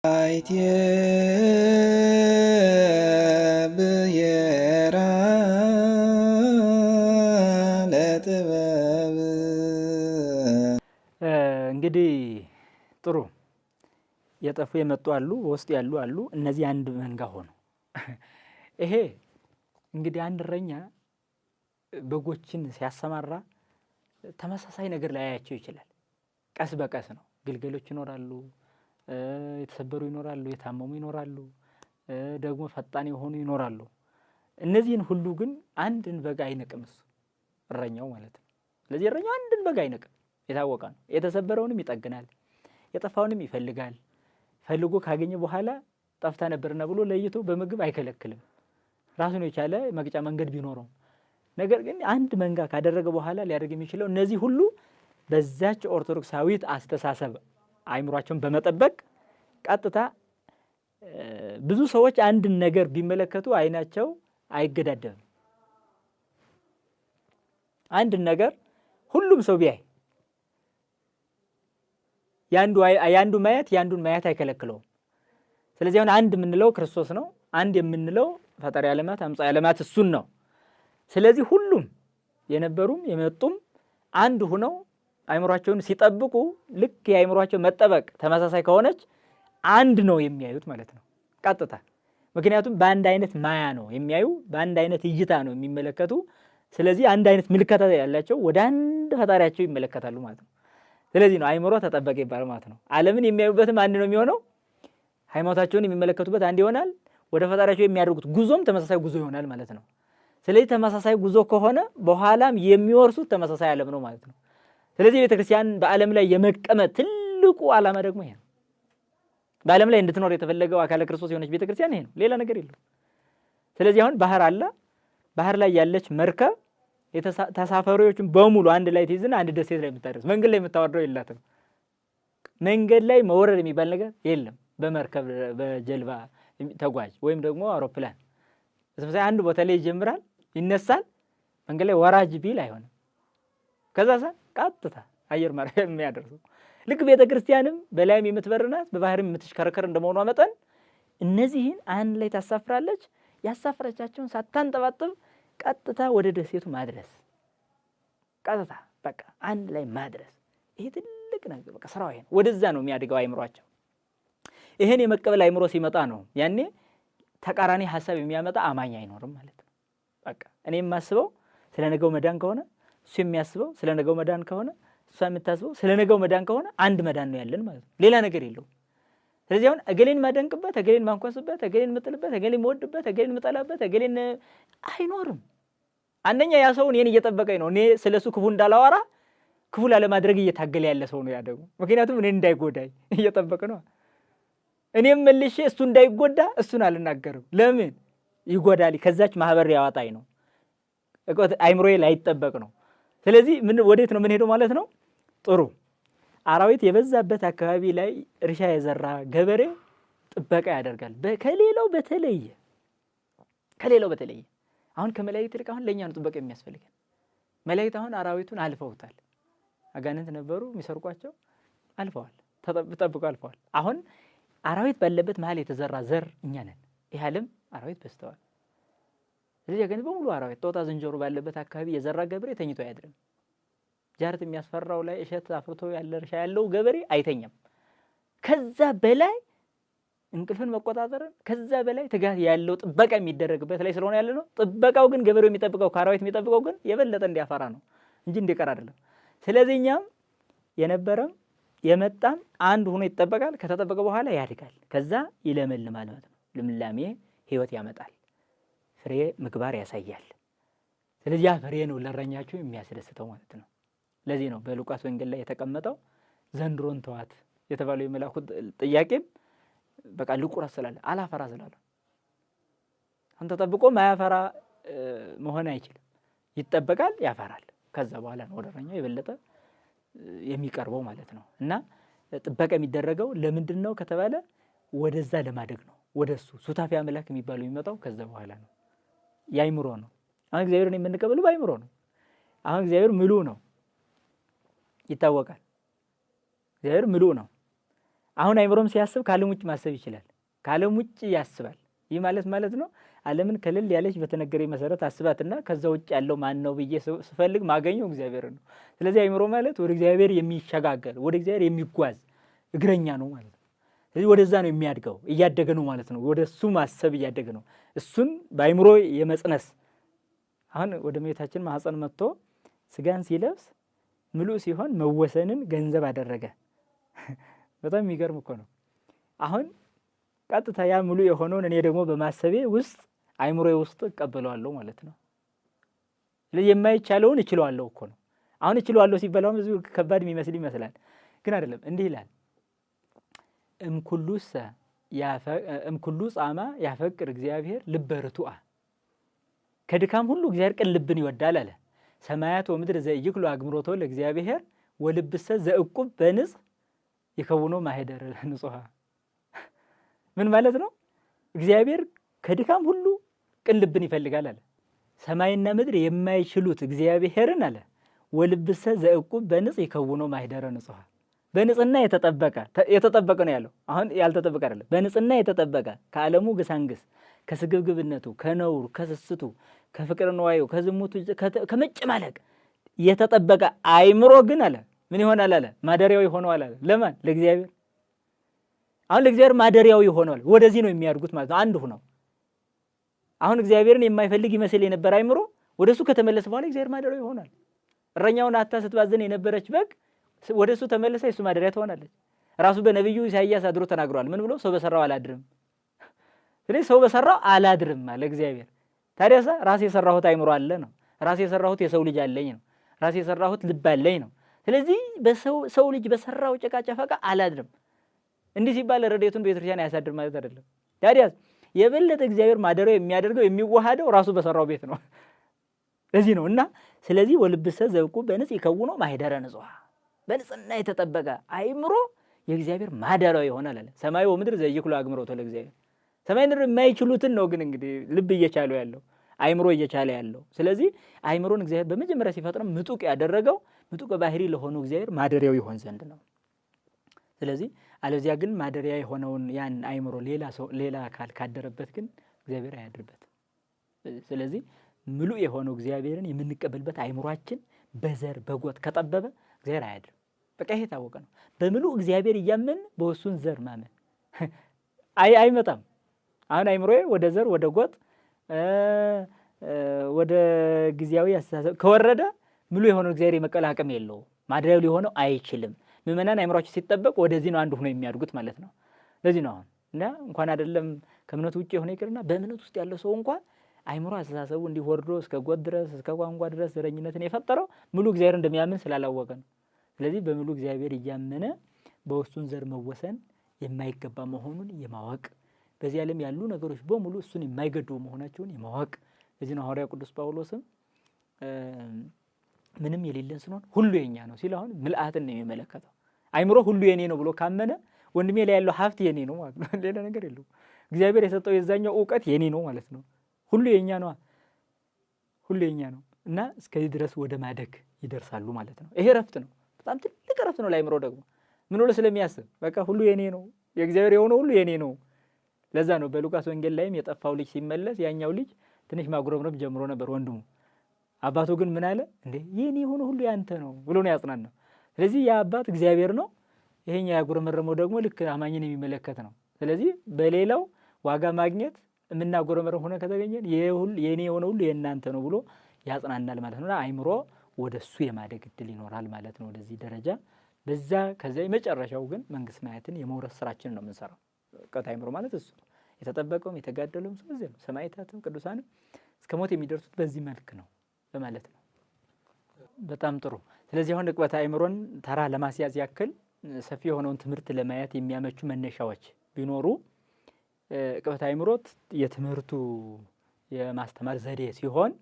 አይቴ ብሔራ ለጥበብ እንግዲህ ጥሩ የጠፉ የመጡ አሉ፣ በውስጥ ያሉ አሉ። እነዚህ አንድ መንጋ ሆኑ። ይሄ እንግዲህ አንድ እረኛ በጎችን ሲያሰማራ ተመሳሳይ ነገር ላያያቸው ይችላል። ቀስ በቀስ ነው። ግልገሎች ይኖራሉ፣ የተሰበሩ ይኖራሉ፣ የታመሙ ይኖራሉ፣ ደግሞ ፈጣን የሆኑ ይኖራሉ። እነዚህን ሁሉ ግን አንድን በግ አይንቅም እሱ እረኛው ማለት ነው። ስለዚህ እረኛው አንድን በግ አይንቅም፣ የታወቀ ነው። የተሰበረውንም ይጠግናል፣ የጠፋውንም ይፈልጋል። ፈልጎ ካገኘ በኋላ ጠፍታ ነበርና ብሎ ለይቶ በምግብ አይከለክልም፣ ራሱን የቻለ መቅጫ መንገድ ቢኖረው። ነገር ግን አንድ መንጋ ካደረገ በኋላ ሊያደርግ የሚችለው እነዚህ ሁሉ በዛች ኦርቶዶክሳዊት አስተሳሰብ አይምሯቸውን በመጠበቅ ቀጥታ ብዙ ሰዎች አንድን ነገር ቢመለከቱ አይናቸው አይገዳደብም። አንድን ነገር ሁሉም ሰው ቢያይ ያንዱ ማየት ያንዱን ማየት አይከለክለውም። ስለዚህ አሁን አንድ የምንለው ክርስቶስ ነው። አንድ የምንለው ፈጣሪ ዓለማት አምጻኤ ዓለማት እሱን ነው። ስለዚህ ሁሉም የነበሩም የመጡም አንድ ሆነው አይምሯቸውን ሲጠብቁ ልክ የአይምሯቸው መጠበቅ ተመሳሳይ ከሆነች አንድ ነው የሚያዩት ማለት ነው ቀጥታ። ምክንያቱም በአንድ አይነት ማያ ነው የሚያዩ፣ በአንድ አይነት እይታ ነው የሚመለከቱ። ስለዚህ አንድ አይነት ምልከታ ያላቸው ወደ አንድ ፈጣሪያቸው ይመለከታሉ ማለት ነው። ስለዚህ ነው አይምሮ ተጠበቀ ይባላል ማለት ነው። ዓለምን የሚያዩበትም አንድ ነው የሚሆነው፣ ሃይማኖታቸውን የሚመለከቱበት አንድ ይሆናል፣ ወደ ፈጣሪያቸው የሚያደርጉት ጉዞም ተመሳሳይ ጉዞ ይሆናል ማለት ነው። ስለዚህ ተመሳሳይ ጉዞ ከሆነ በኋላም የሚወርሱት ተመሳሳይ ዓለም ነው ማለት ነው። ስለዚህ ቤተክርስቲያን በዓለም ላይ የመቀመጥ ትልቁ ዓላማ ደግሞ ይሄ ነው። በዓለም ላይ እንድትኖር የተፈለገው አካለ ክርስቶስ የሆነች ቤተክርስቲያን ይሄ ነው፣ ሌላ ነገር የለም። ስለዚህ አሁን ባህር አለ። ባህር ላይ ያለች መርከብ ተሳፋሪዎችን በሙሉ አንድ ላይ ትይዝና አንድ ደሴት ላይ የምታደርስ፣ መንገድ ላይ የምታወርደው የላትም። መንገድ ላይ መውረድ የሚባል ነገር የለም። በመርከብ በጀልባ ተጓዥ ወይም ደግሞ አውሮፕላን ስለዚህ አንድ ቦታ ላይ ይጀምራል፣ ይነሳል፣ መንገድ ላይ ወራጅ ቢል አይሆንም። ከዛ ቀጥታ አየር ማረፊያ የሚያደርሰው ልክ ቤተክርስቲያንም በላይም የምትበርናት በባህርም የምትሽከረከር እንደመሆኗ መጠን እነዚህን አንድ ላይ ታሳፍራለች። ያሳፍረቻቸውን ሳታንጠባጥብ ቀጥታ ወደ ደሴቱ ማድረስ፣ ቀጥታ በቃ አንድ ላይ ማድረስ። ይሄ ትልቅ ነገር በቃ ስራው ይሄ ነው። ወደዛ ነው የሚያድገው አይምሯቸው። ይሄን የመቀበል አይምሮ ሲመጣ ነው ያኔ ተቃራኒ ሐሳብ የሚያመጣ አማኝ አይኖርም ማለት ነው። በቃ እኔ የማስበው ስለ ነገው መዳን ከሆነ እሱ የሚያስበው ስለ ነገው መዳን ከሆነ እሷ የምታስበው ስለ ነገው መዳን ከሆነ አንድ መዳን ነው ያለን ማለት ነው። ሌላ ነገር የለውም። ስለዚህ አሁን እገሌን ማደንቅበት፣ እገሌን ማንኳስበት፣ እገሌን ምጥልበት፣ እገሌን መወድበት፣ እገሌን ምጠላበት፣ እገሌን አይኖርም። አንደኛ ያ ሰው እኔን እየጠበቀኝ ነው። እኔ ስለሱ ክፉ እንዳላወራ ክፉ ላለማድረግ እየታገለ ያለ ሰው ነው ያ ደግሞ። ምክንያቱም እኔን እንዳይጎዳኝ እየጠበቀ ነው። እኔም መልሼ እሱ እንዳይጎዳ እሱን አልናገርም። ለምን ይጎዳል? ከዛች ማህበር ያወጣኝ ነው። አይምሮዬ ላይጠበቅ ነው። ስለዚህ ወዴት ነው ምን ሄዶ ማለት ነው? ጥሩ አራዊት የበዛበት አካባቢ ላይ እርሻ የዘራ ገበሬ ጥበቃ ያደርጋል። ከሌላው በተለየ አሁን ከመላእክት ይልቅ አሁን ለኛ ነው ጥበቃ የሚያስፈልገን። መላእክት አሁን አራዊቱን አልፈውታል። አጋንንት ነበሩ የሚሰርቋቸው፣ አልፈዋል፣ ተጠብቀው አልፈዋል። አሁን አራዊት ባለበት መሀል የተዘራ ዘር እኛ ነን። ይህ ዓለም አራዊት በስተዋል። ስለዚህ ግን በሙሉ አራዊት ጦጣ ዝንጀሮ ባለበት አካባቢ የዘራ ገበሬ ተኝቶ አያድርም። ጃርት የሚያስፈራው ላይ እሸት አፍርቶ ያለ እርሻ ያለው ገበሬ አይተኛም። ከዛ በላይ እንቅልፍን መቆጣጠርን፣ ከዛ በላይ ትጋት ያለው ጥበቃ የሚደረግበት ላይ ስለሆነ ያለ ነው። ጥበቃው ግን ገበሬው የሚጠብቀው ከአራዊት የሚጠብቀው ግን የበለጠ እንዲያፈራ ነው እንጂ እንዲቀር አይደለም። ስለዚህ እኛም የነበረም የመጣም አንድ ሆኖ ይጠበቃል። ከተጠበቀ በኋላ ያድጋል። ከዛ ይለመልማል ማለት ነው። ልምላሜ ህይወት ያመጣል፣ ፍሬ ምግባር ያሳያል። ስለዚህ ያ ፍሬ ነው ለእረኛችሁ የሚያስደስተው ማለት ነው። ለዚህ ነው በሉቃስ ወንጌል ላይ የተቀመጠው ዘንድሮን ተዋት የተባለው የመላኩ ጥያቄም በቃ ልቁረስ ስላለ አላፈራ ስላለ አንተ ተጠብቆ ማያፈራ መሆን አይችልም። ይጠበቃል፣ ያፈራል። ከዛ በኋላ ነው ወደ እረኛው የበለጠ የሚቀርበው ማለት ነው። እና ጥበቃ የሚደረገው ለምንድን ነው ከተባለ ወደዛ ለማደግ ነው። ወደሱ ሱታፊ አምላክ የሚባለው የሚመጣው ከዛ በኋላ ነው። ያይምሮ ነው። አሁን እግዚአብሔርን የምንቀበለው ባይምሮ ነው። አሁን እግዚአብሔር ምሉእ ነው ይታወቃል። እግዚአብሔር ምሉእ ነው። አሁን አይምሮም ሲያስብ ከዓለም ውጭ ማሰብ ይችላል። ከዓለም ውጭ ያስባል። ይህ ማለት ነው ዓለምን ከልል ያለች በተነገረኝ መሰረት አስባትና ከዛ ውጭ ያለው ማን ነው ብዬ ስፈልግ ማገኘው እግዚአብሔር ነው። ስለዚህ አይምሮ ማለት ወደ እግዚአብሔር የሚሸጋገር ወደ እግዚአብሔር የሚጓዝ እግረኛ ነው ማለት ነው። ስለዚህ ወደዛ ነው የሚያድገው፣ እያደገ ነው ማለት ነው። ወደ እሱ ማሰብ እያደገ ነው። እሱን በአይምሮ የመጽነስ አሁን ወደ እመቤታችን ማህፀን መጥቶ ስጋን ሲለብስ ምሉእ ሲሆን መወሰንን ገንዘብ አደረገ። በጣም የሚገርም እኮ ነው። አሁን ቀጥታ ያ ሙሉ የሆነውን እኔ ደግሞ በማሰቤ ውስጥ አይምሮዬ ውስጥ እቀበለዋለሁ ማለት ነው። ስለዚህ የማይቻለውን እችለዋለሁ እኮ ነው። አሁን እችለዋለሁ ሲባል ብዙ ከባድ የሚመስል ይመስላል፣ ግን አይደለም። እንዲህ ይላል እምኩሉ ጻማ ያፈቅር እግዚአብሔር ልበ ርቱዐ፣ ከድካም ሁሉ እግዚአብሔር ቅን ልብን ይወዳል አለ። ሰማያት ወምድር ዘኢይክሉ አግምሮቶ ለእግዚአብሔር ወልብሰ ዘእቁብ በንጽሕ ይከውኖ ማኅደረ ንጹሐ። ምን ማለት ነው? እግዚአብሔር ከድካም ሁሉ ቅን ልብን ይፈልጋል አለ። ሰማይና ምድር የማይችሉት እግዚአብሔርን አለ ወልብሰ ዘእቁብ በንጽሕ ይከውኖ ማኅደረ ንጹሐ። በንጽህና የተጠበቀ ነው ያለው። አሁን ያልተጠበቀ አይደለም። በንጽህና የተጠበቀ ከዓለሙ ግሳንግስ፣ ከስግብግብነቱ፣ ከነውሩ፣ ከስስቱ፣ ከፍቅር ንዋዩ፣ ከዝሙቱ፣ ከመጨማለቅ የተጠበቀ አይምሮ ግን አለ ምን ይሆናል አለ ማደሪያው ይሆናል አለ። ለማን? ለእግዚአብሔር። አሁን ለእግዚአብሔር ማደሪያው ይሆናል። ወደዚህ ነው የሚያድጉት ማለት ነው። አንድ ሁነው አሁን እግዚአብሔርን የማይፈልግ ይመስል የነበረ አይምሮ ወደሱ ከተመለሰ በኋላ እግዚአብሔር ማደሪያው ይሆናል። እረኛውን አታ ስትባዘን የነበረች በግ ወደሱ ተመለሰ፣ የሱ ማደሪያ ትሆናለች። ራሱ በነብዩ ኢሳይያስ አድሮ ተናግሯል። ምን ብሎ? ሰው በሰራው አላድርም። ስለዚህ ሰው በሰራው አላድርም አለ እግዚአብሔር። ታዲያሳ ራሴ የሰራሁት አይምሮ አለ ነው። ራሴ የሰራሁት የሰው ልጅ አለኝ ነው። ራሴ የሰራሁት ልብ አለኝ ነው። ስለዚህ ሰው ልጅ በሰራው ጭቃ ጨፈቃ አላድርም። እንዲህ ሲባል ረድኤቱን ቤተክርስቲያን ያሳድር ማለት አይደለም። ታዲያስ የበለጠ እግዚአብሔር ማደሪያው የሚያደርገው የሚዋሃደው ራሱ በሰራው ቤት ነው። ለዚህ ነው እና ስለዚህ ወልብሰ ዘእቁብ በንጽሕ ይከውኖ ማኅደረ ንጹሐ፣ በንጽህና የተጠበቀ አይምሮ የእግዚአብሔር ማደሪያው ይሆናል አለ። ሰማይ ወምድር ዘኢይክሉ አግምሮቶ ለእግዚአብሔር። ሰማይ ምድር የማይችሉትን ነው ግን እንግዲህ ልብ እየቻለ ያለው አይምሮ እየቻለ ያለው። ስለዚህ አይምሮን እግዚአብሔር በመጀመሪያ ሲፈጥረው ምጡቅ ያደረገው ምጡቅ ባህሪ ለሆነው እግዚአብሔር ማደሪያው ይሆን ዘንድ ነው። ስለዚህ አለዚያ ግን ማደሪያ የሆነውን ያን አይምሮ ሌላ አካል ካደረበት ግን እግዚአብሔር አያድርበትም። ስለዚህ ምሉእ የሆነው እግዚአብሔርን የምንቀበልበት አይምሮአችን በዘር በጎጥ ከጠበበ እግዚአብሔር አያድርም። በቃ ይሄ ታወቀ ነው። በምሉእ እግዚአብሔር እያመን በወሱን ዘር ማመን አይመጣም። አሁን አይምሮዬ ወደ ዘር ወደ ጎጥ ወደ ጊዜያዊ አስተሳሰብ ከወረደ ምሉእ የሆነው እግዚአብሔር የመቀበል አቅም የለውም። ማደሪያው ሊሆነው አይችልም። ምእመናን አይምሮአቸው ሲጠበቅ ወደዚህ ነው አንዱ ሆኖ የሚያድጉት ማለት ነው። ለዚህ ነው አሁን እና እንኳን አይደለም ከእምነቱ ውጭ የሆነ ይቅርና በእምነት ውስጥ ያለው ሰው እንኳን አይምሮ አስተሳሰቡ እንዲወርዶ እስከ ጎጥ ድረስ እስከ ቋንቋ ድረስ ዘረኝነትን የፈጠረው ምሉእ እግዚአብሔር እንደሚያምን ስላላወቀ ነው። ስለዚህ በምሉእ እግዚአብሔር እያመነ በውስጡን ዘር መወሰን የማይገባ መሆኑን የማወቅ በዚህ ዓለም ያሉ ነገሮች በሙሉ እሱን የማይገድቡ መሆናቸውን የማወቅ ለዚህ ነው ሐዋርያው ቅዱስ ጳውሎስም ምንም የሌለን ስንሆን ሁሉ የኛ ነው ሲል አሁን ምልአትን ነው የሚመለከተው። አይምሮ ሁሉ የኔ ነው ብሎ ካመነ ወንድሜ ላይ ያለው ሀብት የኔ ነው ማለት ነው። ሌላ ነገር የለውም። እግዚአብሔር የሰጠው የዛኛው ዕውቀት የኔ ነው ማለት ነው። ሁሉ የኛ ነው፣ ሁሉ የኛ ነው እና እስከዚህ ድረስ ወደ ማደግ ይደርሳሉ ማለት ነው። ይሄ ረፍት ነው፣ በጣም ትልቅ ረፍት ነው። ለአይምሮ ደግሞ ምን ብሎ ስለሚያስብ በቃ ሁሉ የኔ ነው፣ የእግዚአብሔር የሆነው ሁሉ የኔ ነው። ለዛ ነው በሉቃስ ወንጌል ላይም የጠፋው ልጅ ሲመለስ ያኛው ልጅ ትንሽ ማጉረምረም ጀምሮ ነበር ወንድሙ። አባቱ ግን ምን አለ? እንዴ የኔ የሆነ ሁሉ ያንተ ነው ብሎ ነው ያጽናናው። ስለዚህ ያ አባት እግዚአብሔር ነው፣ ይሄኛ ያጉረመረመው ደግሞ ልክ አማኝን የሚመለከት ነው። ስለዚህ በሌላው ዋጋ ማግኘት የምናጉረመረም ሆነ ከተገኘን የኔ የሆነ ሁሉ የእናንተ ነው ብሎ ያጽናናል ማለት ነው። አይምሮ ወደሱ የማደግ እድል ይኖራል ማለት ነው ወደዚህ ደረጃ። በዛ ከዛ የመጨረሻው ግን መንግስት ሰማያትን የመውረስ ስራችን ነው የምንሰራው። ቀጣይ አይምሮ ማለት እሱ ነው። የተጠበቀውም የተጋደለውም ስለዚህ ነው። ሰማዕታትም ቅዱሳንም እስከ ሞት የሚደርሱት በዚህ መልክ ነው በማለት ነው። በጣም ጥሩ። ስለዚህ አሁን ዕቅበተ አይምሮን ተራ ለማስያዝ ያክል ሰፊ የሆነውን ትምህርት ለማየት የሚያመቹ መነሻዎች ቢኖሩ ዕቅበተ አይምሮ የትምህርቱ የማስተማር ዘዴ ሲሆን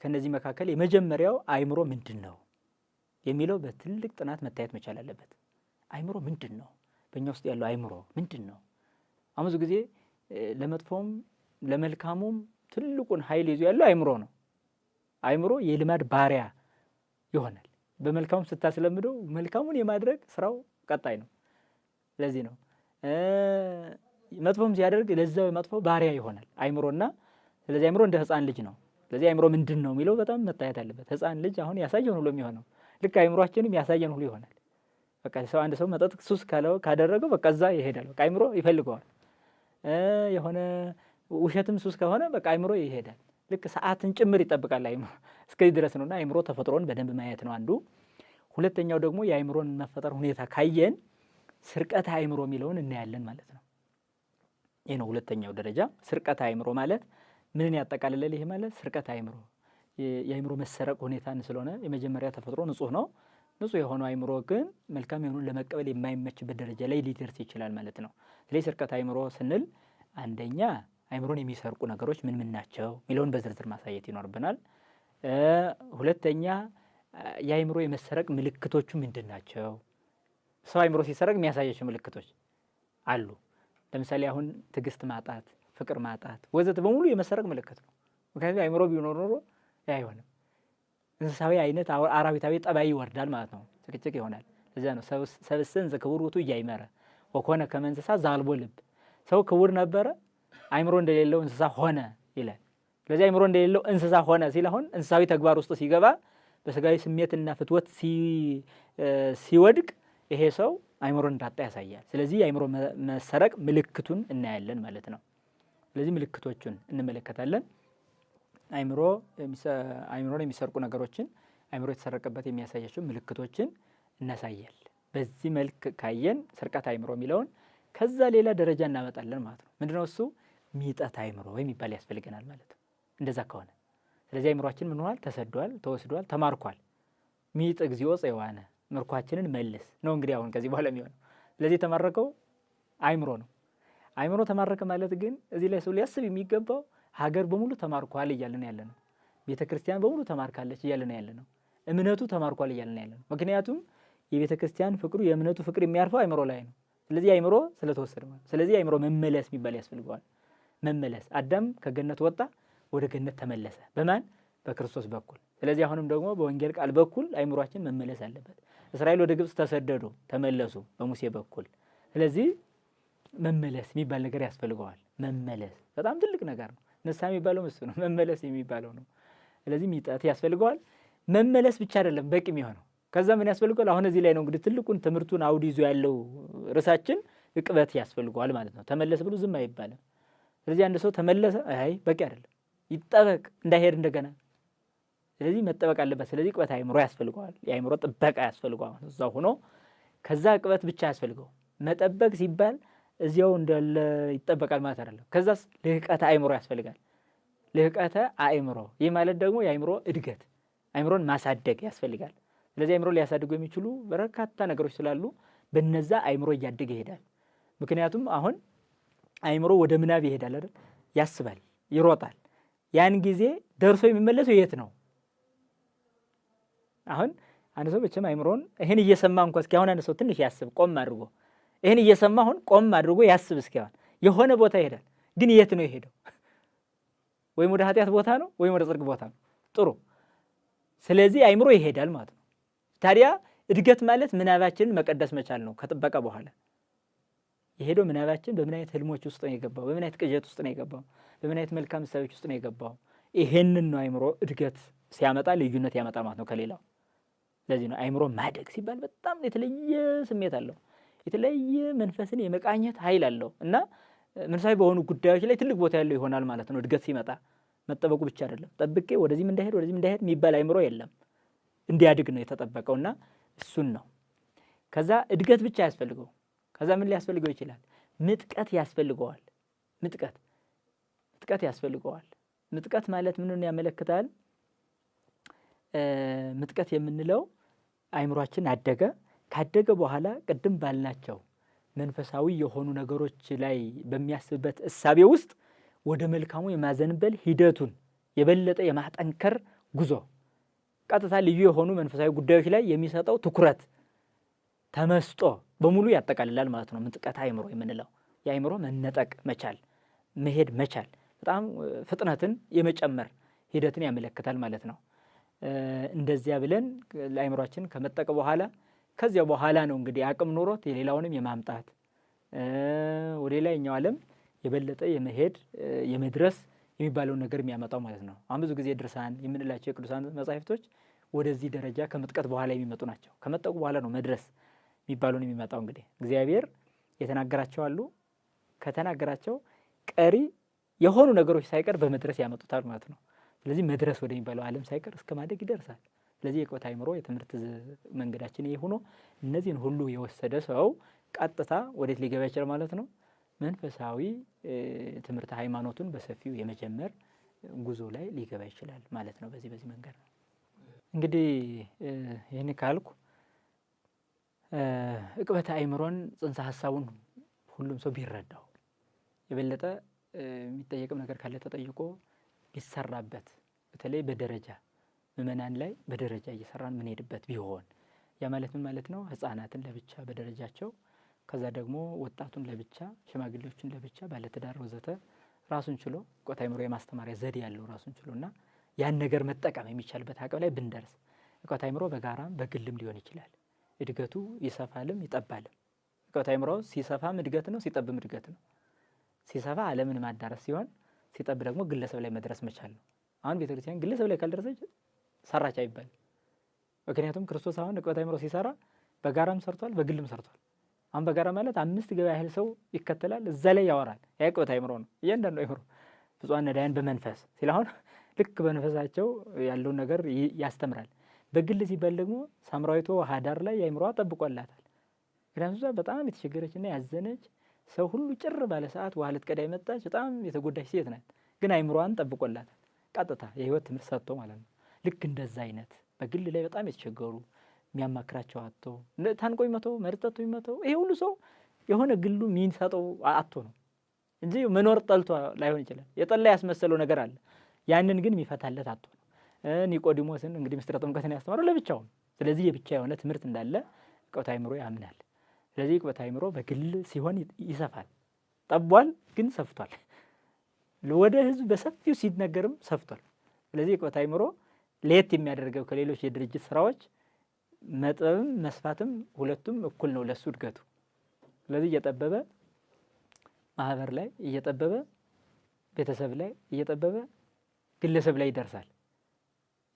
ከነዚህ መካከል የመጀመሪያው አይምሮ ምንድን ነው የሚለው በትልቅ ጥናት መታየት መቻል አለበት። አይምሮ ምንድን ነው? በእኛ ውስጥ ያለው አይምሮ ምንድን ነው? አሁን ብዙ ጊዜ ለመጥፎም ለመልካሙም ትልቁን ኃይል ይዞ ያለው አይምሮ ነው። አይምሮ የልማድ ባሪያ ይሆናል። በመልካሙ ስታስለምደው መልካሙን የማድረግ ስራው ቀጣይ ነው። ለዚህ ነው መጥፎም ሲያደርግ ለዛው መጥፎ ባሪያ ይሆናል አይምሮና። ስለዚህ አይምሮ እንደ ሕፃን ልጅ ነው። ስለዚህ አይምሮ ምንድን ነው የሚለው በጣም መታየት አለበት። ሕፃን ልጅ አሁን ያሳየን ሁሉ የሚሆነው ልክ አይምሮአችንም ያሳየን ሁሉ ይሆናል። በቃ አንድ ሰው መጠጥ ሱስ ካደረገው በቃ እዛ ይሄዳል። በቃ አይምሮ ይፈልገዋል። የሆነ ውሸትም ሱስ ከሆነ በቃ አይምሮ ይሄዳል። ልክ ሰዓትን ጭምር ይጠብቃል አይምሮ። እስከዚህ ድረስ ነውና አይምሮ ተፈጥሮን በደንብ ማየት ነው አንዱ። ሁለተኛው ደግሞ የአይምሮን መፈጠር ሁኔታ ካየን ስርቀተ አይምሮ የሚለውን እናያለን ማለት ነው። ይህ ነው ሁለተኛው ደረጃ። ስርቀተ አይምሮ ማለት ምንን ያጠቃልላል? ይሄ ማለት ስርቀተ አይምሮ የአይምሮ መሰረቅ ሁኔታን ስለሆነ የመጀመሪያ ተፈጥሮ ንጹህ ነው። ንጹህ የሆነው አይምሮ ግን መልካም የሆኑን ለመቀበል የማይመችበት ደረጃ ላይ ሊደርስ ይችላል ማለት ነው። ስለዚህ ስርቀተ አይምሮ ስንል አንደኛ አይምሮን የሚሰርቁ ነገሮች ምን ምን ናቸው የሚለውን በዝርዝር ማሳየት ይኖርብናል። ሁለተኛ የአይምሮ የመሰረቅ ምልክቶቹ ምንድን ናቸው? ሰው አይምሮ ሲሰረቅ የሚያሳያቸው ምልክቶች አሉ። ለምሳሌ አሁን ትዕግስት ማጣት፣ ፍቅር ማጣት ወዘተ በሙሉ የመሰረቅ ምልክት ነው። ምክንያቱም አይምሮ ቢኖር ኖሮ አይሆንም። እንስሳዊ አይነት አራዊታዊ ጠባይ ይወርዳል ማለት ነው። ጭቅጭቅ ይሆናል። ለዚያ ነው ሰብእሰን ዘክቡር ውእቱ ኢያእመረ ወኮነ ከመ እንስሳ ዘአልቦ ልብ። ሰው ክቡር ነበረ አይምሮ እንደሌለው እንስሳ ሆነ ይላል። ስለዚህ አይምሮ እንደሌለው እንስሳ ሆነ ሲል አሁን እንስሳዊ ተግባር ውስጥ ሲገባ በስጋዊ ስሜትና ፍትወት ሲወድቅ ይሄ ሰው አይምሮ እንዳጣ ያሳያል። ስለዚህ የአይምሮ መሰረቅ ምልክቱን እናያለን ማለት ነው። ስለዚህ ምልክቶቹን እንመለከታለን። አይምሮን የሚሰርቁ ነገሮችን አይምሮ የተሰረቀበት የሚያሳያቸው ምልክቶችን እናሳያል። በዚህ መልክ ካየን ስርቀት አይምሮ የሚለውን ከዛ ሌላ ደረጃ እናመጣለን ማለት ነው። ምንድነው እሱ? ሚጠት አይምሮ የሚባል ያስፈልገናል ማለት ነው። እንደዛ ከሆነ ስለዚህ አይምሮአችን ምን ሆኗል? ተሰዷል፣ ተወስዷል፣ ተማርኳል። ሚጥ እግዚኦ ጽዋነ ምርኳችንን መልስ ነው እንግዲህ አሁን ከዚህ በኋላ የሚሆነው። ስለዚህ የተማረከው አይምሮ ነው። አይምሮ ተማረከ ማለት ግን እዚህ ላይ ሰው ሊያስብ የሚገባው ሀገር በሙሉ ተማርኳል እያልን ያለ ነው። ቤተ ክርስቲያን በሙሉ ተማርካለች እያልን ያለ ነው። እምነቱ ተማርኳል እያልን ያለ ነው። ምክንያቱም የቤተ ክርስቲያን ፍቅሩ የእምነቱ ፍቅር የሚያርፈው አይምሮ ላይ ነው። ስለዚህ አይምሮ ስለተወሰደ ማለት ስለዚህ አይምሮ መመለስ የሚባል ያስፈልገዋል። መመለስ አዳም ከገነት ወጣ፣ ወደ ገነት ተመለሰ። በማን? በክርስቶስ በኩል። ስለዚህ አሁንም ደግሞ በወንጌል ቃል በኩል አይምሮአችን መመለስ አለበት። እስራኤል ወደ ግብጽ ተሰደዱ፣ ተመለሱ በሙሴ በኩል። ስለዚህ መመለስ የሚባል ነገር ያስፈልገዋል። መመለስ በጣም ትልቅ ነገር ነው። ንስሐ የሚባለው እሱ ነው። መመለስ የሚባለው ነው። ስለዚህ ሚጠት ያስፈልገዋል። መመለስ ብቻ አይደለም በቂ የሚሆነው። ከዛ ምን ያስፈልገዋል? አሁን እዚህ ላይ ነው እንግዲህ ትልቁን ትምህርቱን አውድ ይዞ ያለው ርዕሳችን ዕቅበት ያስፈልገዋል ማለት ነው። ተመለስ ብሎ ዝም አይባልም። ስለዚህ አንድ ሰው ተመለሰ አይ በቂ አይደለም፣ ይጠበቅ እንዳይሄድ እንደገና። ስለዚህ መጠበቅ አለበት። ስለዚህ ዕቅበት አይምሮ ያስፈልገዋል። የአይምሮ ጥበቃ ያስፈልገዋል። እዛው ሆኖ ከዛ ዕቅበት ብቻ ያስፈልገው። መጠበቅ ሲባል እዚያው እንዳለ ይጠበቃል ማለት አይደለም። ከዛስ ልህቀተ አይምሮ ያስፈልጋል። ልህቀተ አይምሮ ይህ ማለት ደግሞ የአይምሮ እድገት፣ አይምሮን ማሳደግ ያስፈልጋል። ስለዚህ አይምሮ ሊያሳድጉ የሚችሉ በርካታ ነገሮች ስላሉ በነዛ አይምሮ እያደገ ይሄዳል። ምክንያቱም አሁን አይምሮ ወደ ምናብ ይሄዳል አይደል? ያስባል፣ ይሮጣል። ያን ጊዜ ደርሶ የሚመለሰው የት ነው? አሁን አንድ ሰው መቼም አይምሮን ይሄን እየሰማ እንኳን እስኪ አሁን አንድ ሰው ትንሽ ያስብ ቆም አድርጎ ይሄን እየሰማ አሁን ቆም አድርጎ ያስብ እስኪ አሁን የሆነ ቦታ ይሄዳል። ግን የት ነው የሄደው? ወይም ወደ ኃጢአት ቦታ ነው ወይም ወደ ጽድቅ ቦታ ነው። ጥሩ። ስለዚህ አይምሮ ይሄዳል ማለት ነው። ታዲያ እድገት ማለት ምናባችንን መቀደስ መቻል ነው። ከጥበቃ በኋላ የሄደው ምናባችን በምን አይነት ህልሞች ውስጥ ነው የገባው? በምን አይነት ቅዠት ውስጥ ነው የገባው? በምን አይነት መልካም እሳቤዎች ውስጥ ነው የገባው? ይሄንን ነው አይምሮ እድገት ሲያመጣ ልዩነት ያመጣ ማለት ነው ከሌላው። ለዚህ ነው አይምሮ ማደግ ሲባል በጣም የተለየ ስሜት አለው። የተለየ መንፈስን የመቃኘት ኃይል አለው እና መንፈሳዊ በሆኑ ጉዳዮች ላይ ትልቅ ቦታ ያለው ይሆናል ማለት ነው። እድገት ሲመጣ መጠበቁ ብቻ አይደለም። ጠብቄ ወደዚህም እንዳይሄድ ወደዚህም እንዳይሄድ የሚባል አይምሮ የለም። እንዲያድግ ነው የተጠበቀውና እሱን ነው። ከዛ እድገት ብቻ ያስፈልገው። ከዛ ምን ሊያስፈልገው ይችላል? ምጥቀት ያስፈልገዋል። ምጥቀት ያስፈልገዋል። ምጥቀት ማለት ምንን ያመለክታል? ምጥቀት የምንለው አይምሮአችን አደገ። ካደገ በኋላ ቅድም ባልናቸው መንፈሳዊ የሆኑ ነገሮች ላይ በሚያስብበት እሳቤ ውስጥ ወደ መልካሙ የማዘንበል ሂደቱን የበለጠ የማጠንከር ጉዞ፣ ቀጥታ ልዩ የሆኑ መንፈሳዊ ጉዳዮች ላይ የሚሰጠው ትኩረት፣ ተመስጦ በሙሉ ያጠቃልላል ማለት ነው። ምጥቀት አይምሮ የምንለው የአይምሮ መነጠቅ መቻል፣ መሄድ መቻል፣ በጣም ፍጥነትን የመጨመር ሂደትን ያመለክታል ማለት ነው። እንደዚያ ብለን ለአይምሮአችን ከመጠቀ በኋላ ከዚያ በኋላ ነው እንግዲህ አቅም ኖሮት የሌላውንም የማምጣት ወደ ላይኛው ዓለም የበለጠ የመሄድ የመድረስ የሚባለውን ነገር የሚያመጣው ማለት ነው። አሁን ብዙ ጊዜ ድርሳን የምንላቸው የቅዱሳን መጻሕፍቶች ወደዚህ ደረጃ ከመጥቀት በኋላ የሚመጡ ናቸው። ከመጠቁ በኋላ ነው መድረስ የሚባለውን የሚመጣው። እንግዲህ እግዚአብሔር የተናገራቸው አሉ። ከተናገራቸው ቀሪ የሆኑ ነገሮች ሳይቀር በመድረስ ያመጡታል ማለት ነው። ስለዚህ መድረስ ወደሚባለው ዓለም ሳይቀር እስከ ማደግ ይደርሳል። ስለዚህ የሕይወት አእምሮ የትምህርት መንገዳችን ይሄ ሆኖ እነዚህን ሁሉ የወሰደ ሰው ቀጥታ ወዴት ሊገባ ይችላል ማለት ነው? መንፈሳዊ ትምህርት ሃይማኖቱን በሰፊው የመጀመር ጉዞ ላይ ሊገባ ይችላል ማለት ነው። በዚህ መንገድ ነው እንግዲህ ይህን ካልኩ ዕቅበተ አእምሮን ጽንሰ ሐሳቡን ሁሉም ሰው ቢረዳው የበለጠ የሚጠየቅም ነገር ካለ ተጠይቆ ቢሰራበት በተለይ በደረጃ ምእመናን ላይ በደረጃ እየሰራን ምንሄድበት ቢሆን ያ ማለት ምን ማለት ነው? ሕፃናትን ለብቻ በደረጃቸው ከዛ ደግሞ ወጣቱን ለብቻ ሽማግሌዎችን ለብቻ ባለትዳር ወዘተ ራሱን ችሎ ዕቅበተ አእምሮ የማስተማሪያ ዘዴ ያለው ራሱን ችሎና ያን ነገር መጠቀም የሚቻልበት አቅም ላይ ብንደርስ ዕቅበተ አእምሮ በጋራም በግልም ሊሆን ይችላል። እድገቱ ይሰፋልም ይጠባልም። ዕቅበተ አእምሮ ሲሰፋም እድገት ነው፣ ሲጠብም እድገት ነው። ሲሰፋ ዓለምን ማዳረስ ሲሆን ሲጠብ ደግሞ ግለሰብ ላይ መድረስ መቻል ነው። አሁን ቤተክርስቲያን ግለሰብ ላይ ካልደረሰች ሰራች አይባልም። ምክንያቱም ክርስቶስ አሁን ዕቅበተ አእምሮ ሲሰራ በጋራም ሰርቷል፣ በግልም ሰርቷል። አሁን በጋራ ማለት 5 ገበያ ያህል ሰው ይከተላል፣ እዛ ላይ ያወራል። ያ ዕቅበተ አእምሮ ነው። እያንዳንዱ አእምሮ ብፁዓን ነዳያን በመንፈስ ሲል አሁን ልክ በመንፈሳቸው ያለውን ነገር ያስተምራል። በግል ሲባል ደግሞ ሳምራዊቷ ሀዳር ላይ የአእምሮዋ ጠብቆላታል። ምክንያቱም እሷ በጣም የተቸገረችና ያዘነች ሰው ሁሉ ጭር ባለ ሰዓት ውሃ ልትቀዳ የመጣች በጣም የተጎዳች ሴት ናት። ግን አእምሮዋን ጠብቆላታል። ቀጥታ የህይወት ትምህርት ሰጥቶ ማለት ነው። ልክ እንደዛ አይነት በግል ላይ በጣም የተቸገሩ የሚያማክራቸው አጥቶ ታንቆ ይመተው መርጠቱ ይመተው ይሄ ሁሉ ሰው የሆነ ግሉ የሚሰጠው አጥቶ ነው እንጂ መኖር ጠልቶ ላይሆን ይችላል። የጠላ ያስመሰለው ነገር አለ። ያንን ግን የሚፈታለት አጥቶ ነው። ኒቆዲሞስን እንግዲህ ምስጢረ ጥምቀትን ያስተማረው ለብቻው ነው። ስለዚህ የብቻ የሆነ ትምህርት እንዳለ ዕቅበተ አእምሮ ያምናል። ስለዚህ ዕቅበተ አእምሮ በግል ሲሆን ይሰፋል። ጠቧል ግን ሰፍቷል። ወደ ህዝብ በሰፊው ሲነገርም ሰፍቷል። ስለዚህ ዕቅበተ አእምሮ ለየት የሚያደርገው ከሌሎች የድርጅት ስራዎች መጠብም መስፋትም ሁለቱም እኩል ነው ለሱ እድገቱ። ስለዚህ እየጠበበ ማህበር ላይ እየጠበበ ቤተሰብ ላይ እየጠበበ ግለሰብ ላይ ይደርሳል።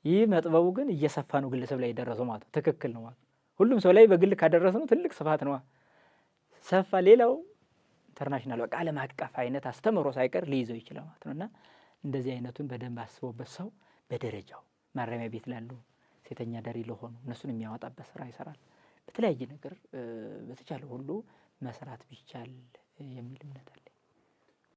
ይህ መጥበቡ ግን እየሰፋ ነው ግለሰብ ላይ የደረሰው ማለት ነው። ትክክል ነው ማለት ሁሉም ሰው ላይ በግል ካደረሰው ትልቅ ስፋት ነው ሰፋ። ሌላው ኢንተርናሽናል በቃ ዓለም አቀፍ አይነት አስተምሮ ሳይቀር ሊይዘው ይችላል ማለት ነውና እንደዚህ አይነቱን በደንብ አስቦበት ሰው በደረጃው ማረሚያ ቤት ላሉ ሴተኛ ዳሪ ለሆኑ እነሱን የሚያወጣበት ስራ ይሰራል። በተለያየ ነገር በተቻለ ሁሉ መስራት ቢቻል የሚል እምነት አለ።